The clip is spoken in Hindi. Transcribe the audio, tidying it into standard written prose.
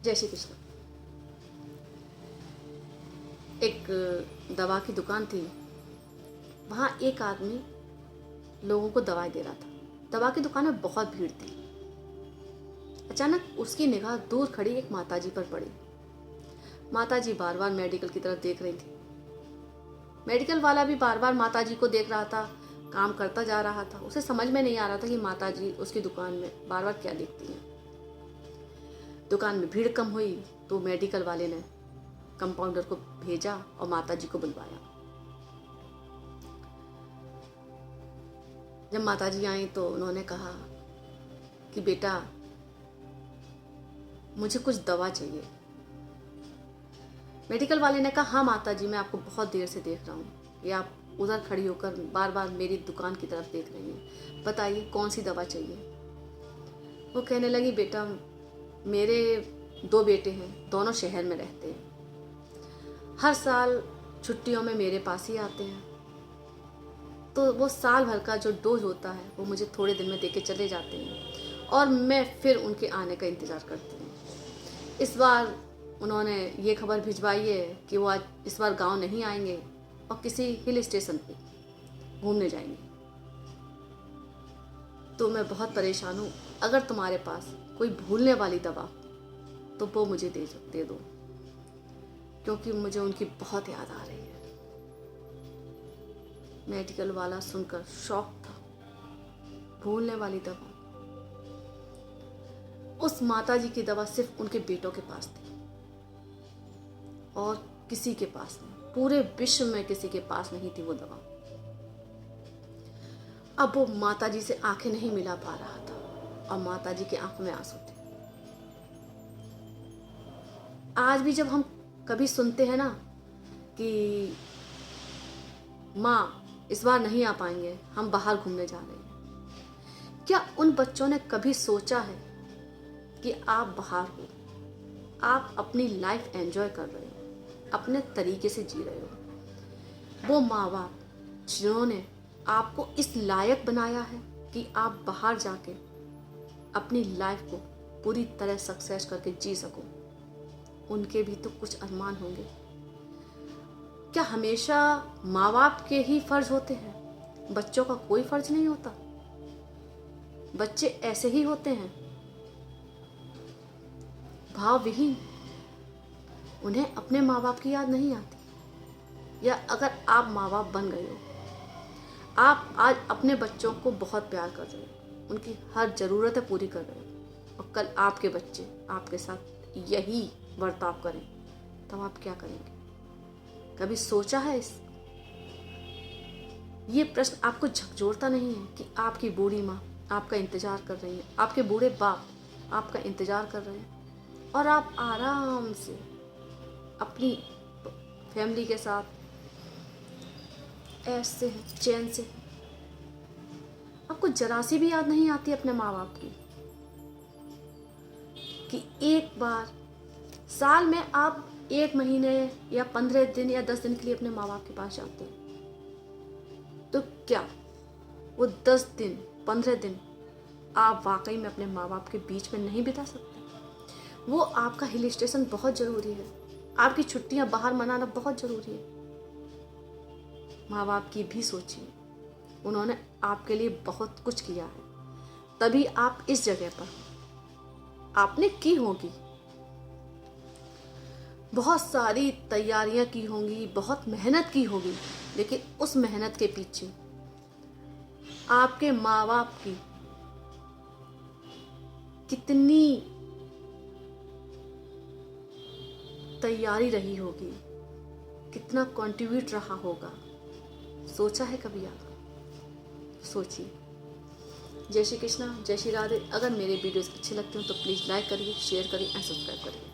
जय श्री कृष्ण। एक दवा की दुकान थी। वहाँ एक आदमी लोगों को दवाई दे रहा था। दवा की दुकान में बहुत भीड़ थी। अचानक उसकी निगाह दूर खड़ी एक माताजी पर पड़ी। माताजी बार बार मेडिकल की तरफ देख रही थी। मेडिकल वाला भी बार बार माताजी को देख रहा था, काम करता जा रहा था। उसे समझ में नहीं आ रहा था कि माताजी उसकी दुकान में बार बार क्या देखती हैं। दुकान में भीड़ कम हुई तो मेडिकल वाले ने कंपाउंडर को भेजा और माताजी को बुलवाया। जब माताजी आई तो उन्होंने कहा कि बेटा मुझे कुछ दवा चाहिए। मेडिकल वाले ने कहा हाँ माताजी, मैं आपको बहुत देर से देख रहा हूँ, ये आप उधर खड़ी होकर बार बार मेरी दुकान की तरफ देख रही हैं, बताइए कौन सी दवा चाहिए। वो कहने लगी बेटा मेरे 2 बेटे हैं, दोनों शहर में रहते हैं। हर साल छुट्टियों में मेरे पास ही आते हैं, तो वो साल भर का जो डोज होता है वो मुझे थोड़े दिन में देके चले जाते हैं और मैं फिर उनके आने का इंतज़ार करती हूँ। इस बार उन्होंने ये खबर भिजवाई है कि वो आज इस बार गांव नहीं आएंगे और किसी हिल स्टेशन पे घूमने जाएंगे। तो मैं बहुत परेशान हूँ, अगर तुम्हारे पास कोई भूलने वाली दवा तो वो मुझे दे दो, क्योंकि मुझे उनकी बहुत याद आ रही है। मेडिकल वाला सुनकर शॉक था। भूलने वाली दवा। उस माताजी की दवा सिर्फ उनके बेटों के पास थी और किसी के पास नहीं, पूरे विश्व में किसी के पास नहीं थी वो दवा। अब वो माताजी से आंखें नहीं मिला पा रहा था और माताजी की आंखों में आंसू थे। आज भी जब हम कभी सुनते हैं ना कि माँ इस बार नहीं आ पाएंगे, हम बाहर घूमने जा रहे हैं, क्या उन बच्चों ने कभी सोचा है कि आप बाहर हो, आप अपनी लाइफ एंजॉय कर रहे हो, अपने तरीके से जी रहे हो। वो माँ बाप जिन्होंने आपको इस लायक बनाया है कि आप बाहर जाके अपनी लाइफ को पूरी तरह सक्सेस करके जी सको, उनके भी तो कुछ अरमान होंगे। क्या हमेशा माँ बाप के ही फर्ज होते हैं, बच्चों का कोई फर्ज नहीं होता? बच्चे ऐसे ही होते हैं, भाव विहीन। उन्हें अपने माँ बाप की याद नहीं आती। या अगर आप माँ बाप बन गए हो, आप आज अपने बच्चों को बहुत प्यार कर रहे हो, उनकी हर ज़रूरतें पूरी कर रहे हो और कल आपके बच्चे आपके साथ यही बर्ताव करें, तब आप क्या करेंगे? कभी सोचा है ये प्रश्न आपको झकझोरता नहीं है कि आपकी बूढ़ी माँ आपका इंतजार कर रही है, आपके बूढ़े बाप आपका इंतजार कर रहे हैं और आप आराम से अपनी फैमिली के साथ ऐसे हैं, चैन से। आपको जरा सी भी याद नहीं आती अपने माँ बाप की कि एक बार साल में आप 1 महीने या 15 दिन या 10 दिन के लिए अपने माँ बाप के पास जाते हैं, तो क्या वो 10 दिन 15 दिन आप वाकई में अपने माँ बाप के बीच में नहीं बिता सकते? वो आपका हिल स्टेशन बहुत ज़रूरी है, आपकी छुट्टियां बाहर मनाना बहुत ज़रूरी है। माँ बाप की भी सोचिए, उन्होंने आपके लिए बहुत कुछ किया है, तभी आप इस जगह पर आपने की होगी। बहुत सारी तैयारियां की होंगी, बहुत मेहनत की होगी, लेकिन उस मेहनत के पीछे आपके माँ बाप की कितनी तैयारी रही होगी, कितना कंट्रीब्यूट रहा होगा। सोचा है कभी आप? सोचिए। जय श्री कृष्णा, जय श्री राधे। अगर मेरे वीडियोस अच्छे लगते हो तो प्लीज़ लाइक करिए, शेयर करिए एंड सब्सक्राइब करिए।